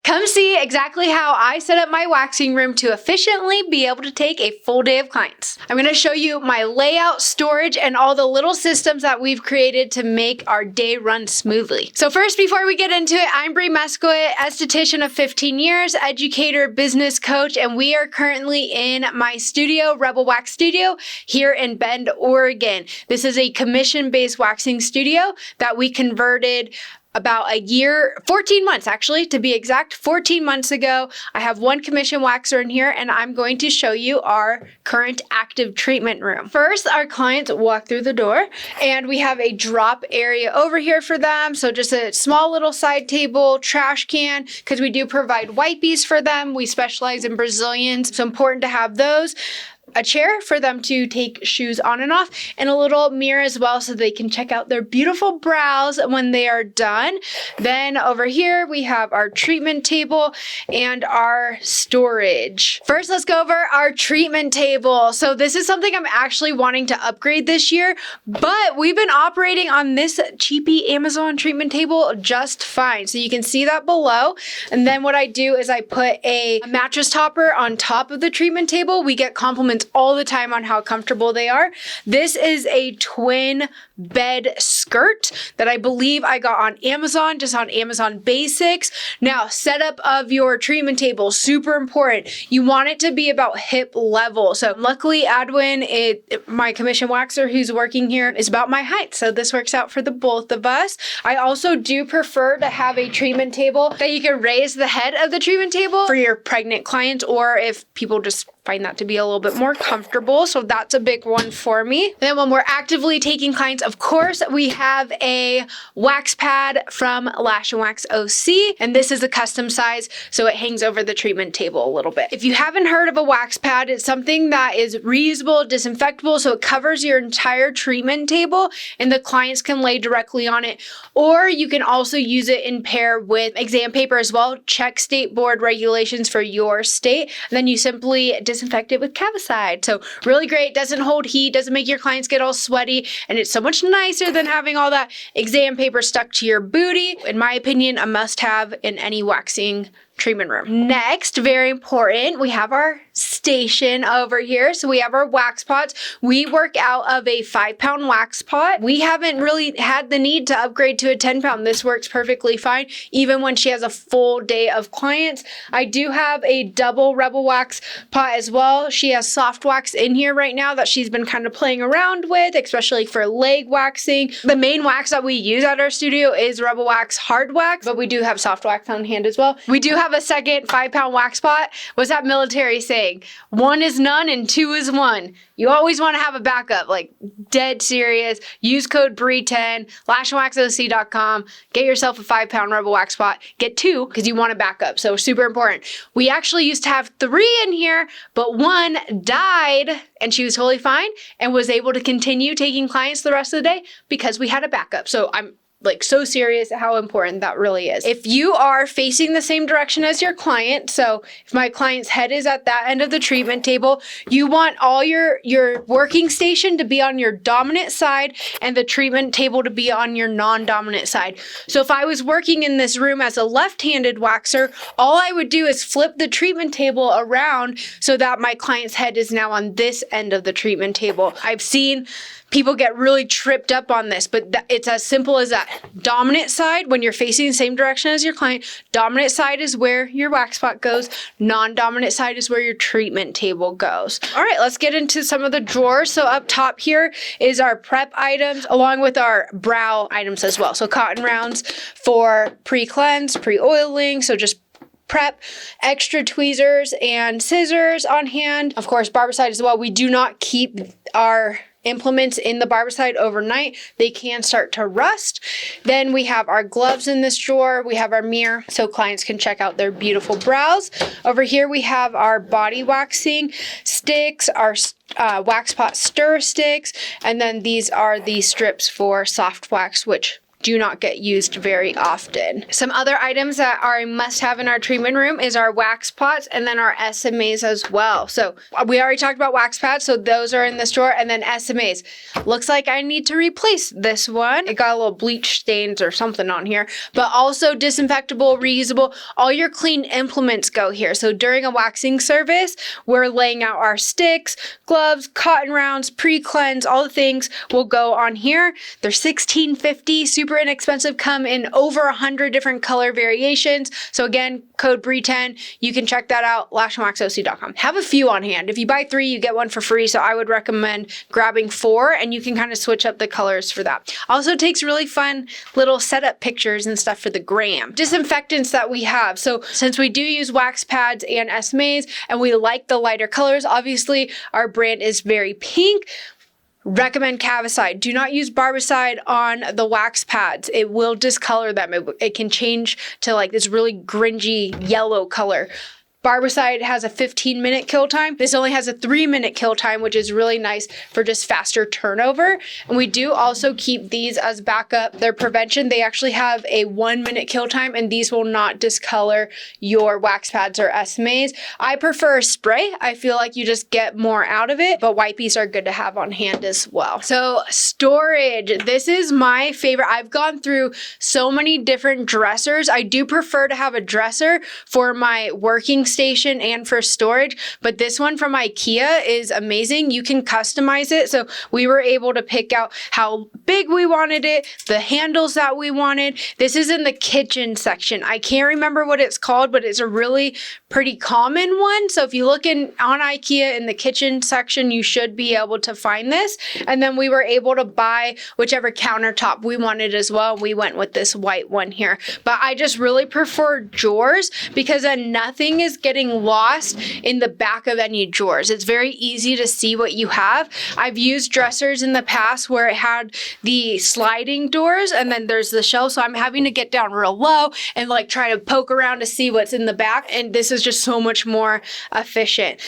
Come see exactly how I set up my waxing room to efficiently be able to take a full day of clients. I'm going to show you my layout, storage, and all the little systems that we've created to make our day run smoothly. So first, before we get into it, I'm Bree Mesquit, esthetician of 15 years, educator, business coach, and we are currently in my studio, Rebel Wax Studio, here in Bend, Oregon. This is a commission-based waxing studio that we converted about a year, 14 months actually, to be exact, 14 months ago. I have one commission waxer in here, and I'm going to show you our current active treatment room. First, our clients walk through the door, and we have a drop area over here for them. So just a small little side table, trash can, because we do provide wipies for them. We specialize in Brazilians, so important to have those. A chair for them to take shoes on and off, and a little mirror as well so they can check out their beautiful brows when they are done. Then over here we have our treatment table and our storage. First, let's go over our treatment table. So this is something I'm actually wanting to upgrade this year, but we've been operating on this cheapy Amazon treatment table just fine. So you can see that below. And then what I do is I put a mattress topper on top of the treatment table. We get compliments all the time on how comfortable they are. This is a twin bed skirt that I believe I got on Amazon, just on Amazon Basics. Now, setup of your treatment table, super important. You want it to be about hip level. So luckily, Adwin, my commission waxer who's working here, is about my height. So this works out for the both of us. I also do prefer to have a treatment table that you can raise the head of the treatment table for your pregnant clients, or if people just find that to be a little bit more comfortable. So that's a big one for me. Then when we're actively taking clients, of course, we have a wax pad from Lash and Wax OC, and this is a custom size, so it hangs over the treatment table a little bit. If you haven't heard of a wax pad, it's something that is reusable, disinfectable, so it covers your entire treatment table, and the clients can lay directly on it. Or you can also use it in pair with exam paper as well. Check state board regulations for your state, and then you simply disinfect it with Cavicide. So really great, doesn't hold heat, doesn't make your clients get all sweaty, and it's so much nicer than having all that exam paper stuck to your booty. In my opinion, a must-have in any waxing treatment room. Next, very important, we have our station over here. So we have our wax pots. We work out of a 5-pound wax pot. We haven't really had the need to upgrade to a 10-pound. This works perfectly fine, even when she has a full day of clients. I do have a double Rebel Wax pot as well. She has soft wax in here right now that she's been kind of playing around with, especially for leg waxing. The main wax that we use at our studio is Rebel Wax hard wax, but we do have soft wax on hand as well. We do have a second 5-pound wax pot. What's that military saying? 1 is none and 2 is 1. You always want to have a backup, like dead serious. Use code BREE10, lashandwaxoc.com. Get yourself a 5-pound Rebel Wax pot. Get 2 because you want a backup. So super important. We actually used to have 3 in here, but 1 died and she was totally fine and was able to continue taking clients the rest of the day because we had a backup. So I'm so serious how important that really is. If you are facing the same direction as your client, so if my client's head is at that end of the treatment table, you want all your working station to be on your dominant side and the treatment table to be on your non-dominant side. So if I was working in this room as a left-handed waxer, all I would do is flip the treatment table around so that my client's head is now on this end of the treatment table. I've seen people get really tripped up on this, but it's as simple as that. Dominant side, when you're facing the same direction as your client, dominant side is where your wax pot goes. Non-dominant side is where your treatment table goes. All right, let's get into some of the drawers. So up top here is our prep items, along with our brow items as well. So cotton rounds for pre-cleanse, pre-oiling, so just prep, extra tweezers and scissors on hand. Of course, barbicide as well. We do not keep our implements in the barbicide overnight. They can start to rust. Then we have our gloves in this drawer. We have our mirror so clients can check out their beautiful brows. Over here we have our body waxing sticks, our wax pot stir sticks, and then these are the strips for soft wax, which do not get used very often. Some other items that are a must-have in our treatment room is our wax pots and then our SMAs as well. So we already talked about wax pads, so those are in this drawer, and then SMAs. Looks like I need to replace this one. It got a little bleach stains or something on here, but also disinfectable, reusable. All your clean implements go here. So during a waxing service, we're laying out our sticks, gloves, cotton rounds, pre-cleanse, all the things will go on here. They're $16.50, super inexpensive, come in over 100 different color variations. So again, code BRIE10, you can check that out, lashandwaxoc.com. Have a few on hand. If you buy 3, you get 1 for free. So I would recommend grabbing 4, and you can kind of switch up the colors for that. Also takes really fun little setup pictures and stuff for the gram. Disinfectants that we have. So since we do use wax pads and SMAs and we like the lighter colors, obviously our brand is very pink. Recommend Cavicide. Do not use Barbicide on the wax pads. It will discolor them. It can change to like this really grungy yellow color. Barbicide has a 15-minute kill time. This only has a 3-minute kill time, which is really nice for just faster turnover. And we do also keep these as backup. They're prevention. They actually have a 1-minute kill time, and these will not discolor your wax pads or SMAs. I prefer spray. I feel like you just get more out of it, but wipies are good to have on hand as well. So storage. This is my favorite. I've gone through so many different dressers. I do prefer to have a dresser for my working station and for storage, but this one from IKEA is amazing. You can customize it. So we were able to pick out how big we wanted it, the handles that we wanted. This is in the kitchen section. I can't remember what it's called, but it's a really pretty common one. So if you look on IKEA in the kitchen section, you should be able to find this. And then we were able to buy whichever countertop we wanted as well. We went with this white one here, but I just really prefer drawers because then nothing is getting lost in the back of any drawers. It's very easy to see what you have. I've used dressers in the past where it had the sliding doors and then there's the shelf, so I'm having to get down real low and like try to poke around to see what's in the back, and this is just so much more efficient.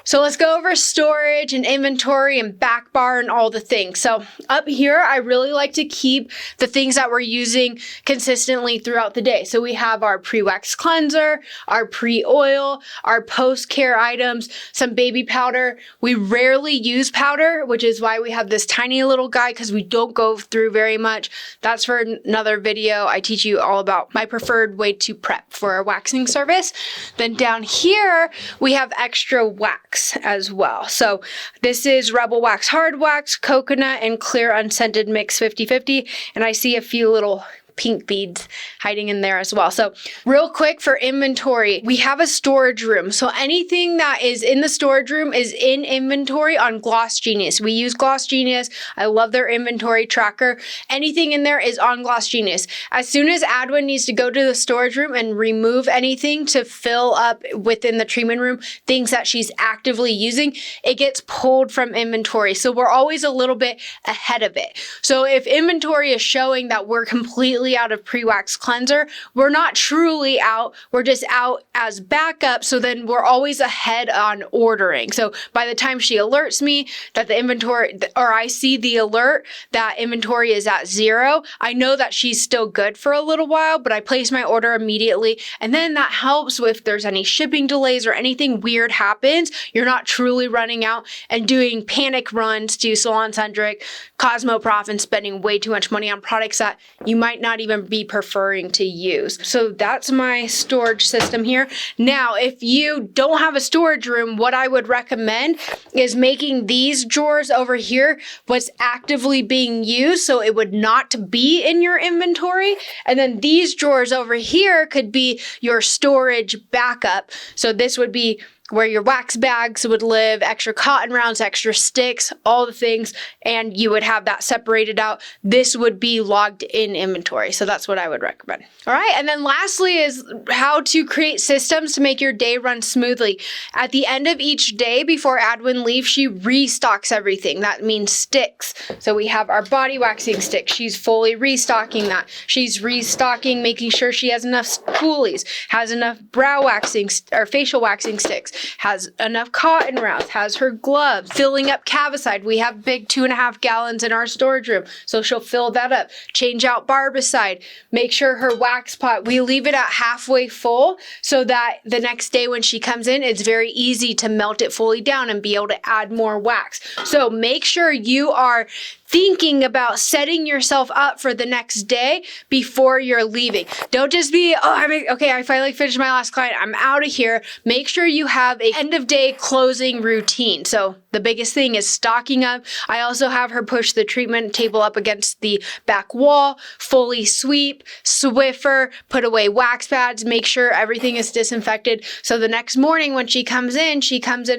So let's go over storage and inventory and back bar and all the things. So up here, I really like to keep the things that we're using consistently throughout the day. So we have our pre-wax cleanser, our pre-oil, our post-care items, some baby powder. We rarely use powder, which is why we have this tiny little guy because we don't go through very much. That's for another video. I teach you all about my preferred way to prep for a waxing service. Then down here, we have extra wax as well. So this is Rebel Wax Hard Wax, Coconut, and Clear Unscented Mix 50/50. And I see a few little pink beads hiding in there as well. So real quick for inventory, we have a storage room. So anything that is in the storage room is in inventory on Gloss Genius. We use Gloss Genius. I love their inventory tracker. Anything in there is on Gloss Genius. As soon as Adwin needs to go to the storage room and remove anything to fill up within the treatment room, things that she's actively using, it gets pulled from inventory. So we're always a little bit ahead of it. So if inventory is showing that we're completely out of pre-wax cleanser, we're not truly out, we're just out as backup, so then we're always ahead on ordering. So by the time she alerts me that the inventory, or I see the alert that inventory is at 0, I know that she's still good for a little while, but I place my order immediately, and then that helps with if there's any shipping delays or anything weird happens, you're not truly running out and doing panic runs to SalonCentric, Cosmoprof, and spending way too much money on products that you might not even be preferring to use. So that's my storage system here. Now, if you don't have a storage room, what I would recommend is making these drawers over here what's actively being used, so it would not be in your inventory. And then these drawers over here could be your storage backup. So this would be where your wax bags would live, extra cotton rounds, extra sticks, all the things, and you would have that separated out. This would be logged in inventory. So that's what I would recommend. All right. And then lastly is how to create systems to make your day run smoothly. At the end of each day before Adwin leaves, she restocks everything. That means sticks. So we have our body waxing stick. She's fully restocking that. She's restocking, making sure she has enough spoolies, has enough brow waxing or facial waxing sticks. has enough cotton rounds, has her gloves, filling up Cavicide. We have big 2.5 gallons in our storage room, so she'll fill that up. Change out Barbicide. Make sure her wax pot, we leave it at halfway full so that the next day when she comes in, it's very easy to melt it fully down and be able to add more wax. So make sure you are thinking about setting yourself up for the next day before you're leaving. Don't just be, okay, I finally finished my last client, I'm out of here. Make sure you have a end of day closing routine. So the biggest thing is stocking up. I also have her push the treatment table up against the back wall, fully sweep, Swiffer, put away wax pads, make sure everything is disinfected. So the next morning when she comes in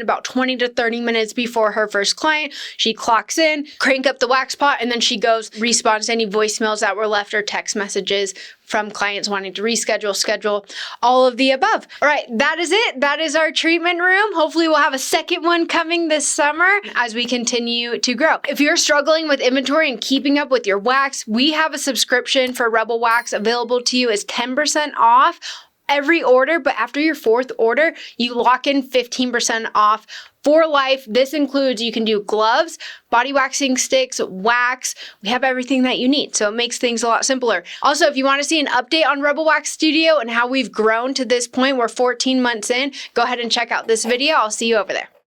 about 20 to 30 minutes before her first client. She clocks in, crank up the wax pot, and then she goes, responds to any voicemails that were left or text messages from clients wanting to reschedule, schedule, all of the above. All right, that is it. That is our treatment room. Hopefully we'll have a second one coming this summer as we continue to grow. If you're struggling with inventory and keeping up with your wax, we have a subscription for Rebel Wax available to you as 10% off every order, but after your 4th order, you lock in 15% off for life. This includes, you can do gloves, body waxing sticks, wax. We have everything that you need, so it makes things a lot simpler. Also, if you want to see an update on Rebel Wax Studio and how we've grown to this point, we're 14 months in, go ahead and check out this video. I'll see you over there.